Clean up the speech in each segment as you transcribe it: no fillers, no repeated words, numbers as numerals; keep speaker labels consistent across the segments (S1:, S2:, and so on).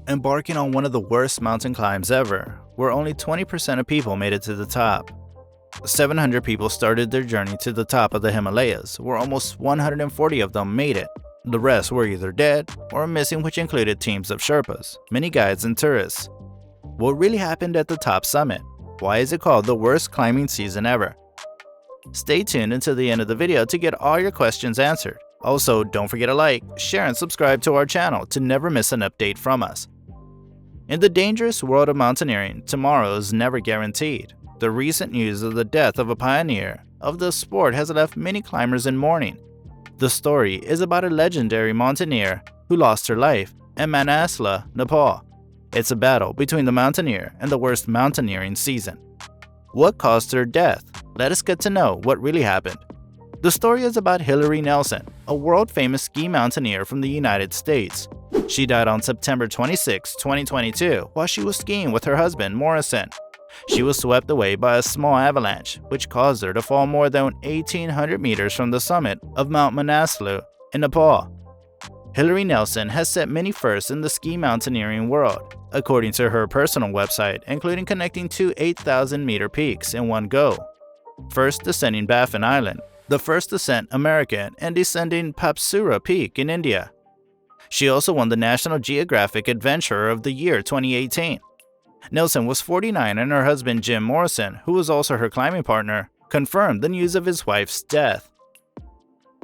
S1: Embarking on one of the worst mountain climbs ever, where only 20% of people made it to the top. 700 people started their journey to the top of the Himalayas, where almost 140 of them made it. The rest were either dead or missing, which included teams of sherpas, many guides and tourists. What really happened at the top summit? Why is it called the worst climbing season ever? Stay tuned until the end of the video to get all your questions answered. Also, don't forget to like, share, and subscribe to our channel to never miss an update from us. In the dangerous world of mountaineering, tomorrow is never guaranteed. The recent news of the death of a pioneer of the sport has left many climbers in mourning. The story is about a legendary mountaineer who lost her life in Manaslu, Nepal. It's a battle between the Mountaineer and the worst mountaineering season. What caused her death? Let us get to know what really happened. The story is about Hillary Nelson, a world-famous ski mountaineer from the United States. She died on September 26, 2022, while she was skiing with her husband, Morrison. She was swept away by a small avalanche, which caused her to fall more than 1,800 meters from the summit of Mount Manaslu in Nepal. Hillary Nelson has set many firsts in the ski mountaineering world, according to her personal website, including connecting two 8,000-meter peaks in one go. First descending Baffin Island, the first ascent American, and descending Papsura Peak in India. She also won the National Geographic Adventurer of the Year 2018. Nelson was 49 and her husband Jim Morrison, who was also her climbing partner, confirmed the news of his wife's death.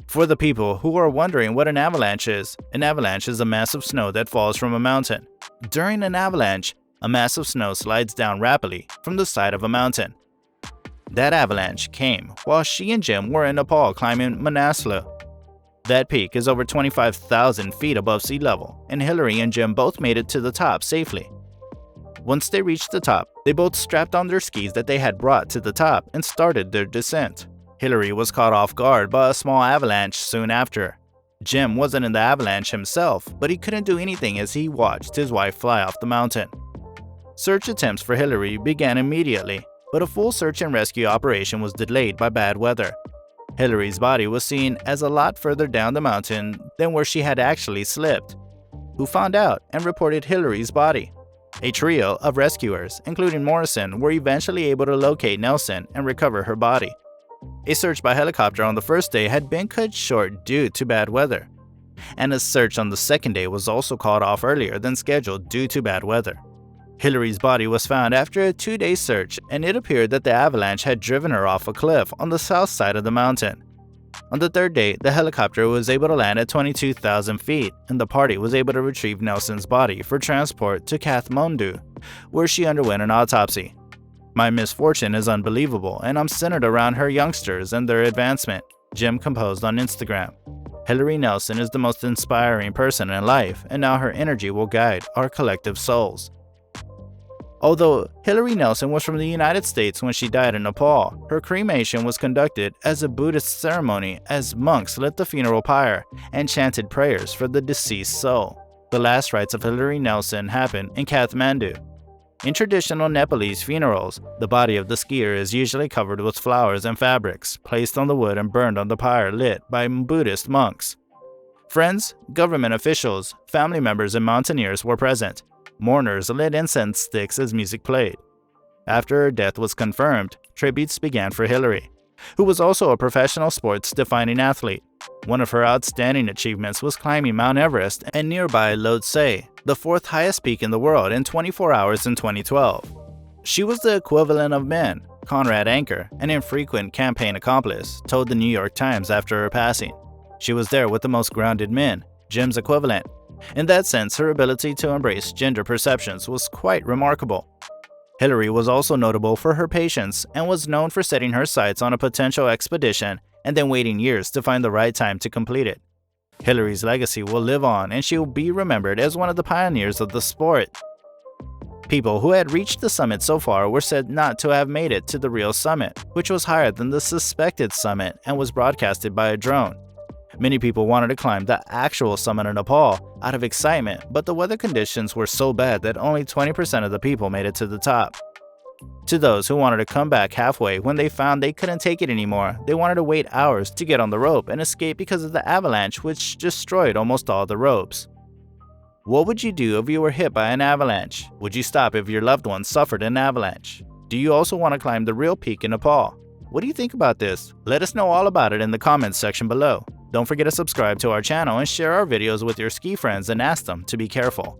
S1: For the people who are wondering what an avalanche is a mass of snow that falls from a mountain. During an avalanche, a mass of snow slides down rapidly from the side of a mountain. That avalanche came while she and Jim were in Nepal climbing Manaslu. That peak is over 25,000 feet above sea level, and Hillary and Jim both made it to the top safely. Once they reached the top, they both strapped on their skis that they had brought to the top and started their descent. Hillary was caught off guard by a small avalanche soon after. Jim wasn't in the avalanche himself, but he couldn't do anything as he watched his wife fly off the mountain. Search attempts for Hillary began immediately, but a full search and rescue operation was delayed by bad weather. Hillary's body was seen as a lot further down the mountain than where she had actually slipped. Who found out and reported Hillary's body? A trio of rescuers, including Morrison, were eventually able to locate Nelson and recover her body. A search by helicopter on the first day had been cut short due to bad weather, and a search on the second day was also called off earlier than scheduled due to bad weather. Hillary's body was found after a 2-day search, and it appeared that the avalanche had driven her off a cliff on the south side of the mountain. On the third day, the helicopter was able to land at 22,000 feet, and the party was able to retrieve Nelson's body for transport to Kathmandu, where she underwent an autopsy. "My misfortune is unbelievable, and I'm centered around her youngsters and their advancement," Jim composed on Instagram. Hillary Nelson is the most inspiring person in life, and now her energy will guide our collective souls. Although Hillary Nelson was from the United States when she died in Nepal, her cremation was conducted as a Buddhist ceremony as monks lit the funeral pyre and chanted prayers for the deceased soul. The last rites of Hillary Nelson happened in Kathmandu. In traditional Nepalese funerals, the body of the skier is usually covered with flowers and fabrics, placed on the wood and burned on the pyre lit by Buddhist monks. Friends, government officials, family members, and mountaineers were present. Mourners lit incense sticks as music played. After her death was confirmed, tributes began for Hillary, who was also a professional sports-defining athlete. One of her outstanding achievements was climbing Mount Everest and nearby Lhotse, the fourth highest peak in the world, in 24 hours in 2012. She was the equivalent of men, Conrad Anker, an infrequent campaign accomplice, told the New York Times after her passing. She was there with the most grounded men, Jim's equivalent. In that sense, her ability to embrace gender perceptions was quite remarkable. Hillary was also notable for her patience and was known for setting her sights on a potential expedition and then waiting years to find the right time to complete it. Hillary's legacy will live on, and she will be remembered as one of the pioneers of the sport. People who had reached the summit so far were said not to have made it to the real summit, which was higher than the suspected summit and was broadcasted by a drone. Many people wanted to climb the actual summit in Nepal out of excitement, but the weather conditions were so bad that only 20% of the people made it to the top. To those who wanted to come back halfway when they found they couldn't take it anymore, they wanted to wait hours to get on the rope and escape because of the avalanche, which destroyed almost all the ropes. What would you do if you were hit by an avalanche? Would you stop if your loved one suffered an avalanche? Do you also want to climb the real peak in Nepal? What do you think about this? Let us know all about it in the comments section below. Don't forget to subscribe to our channel and share our videos with your ski friends and ask them to be careful.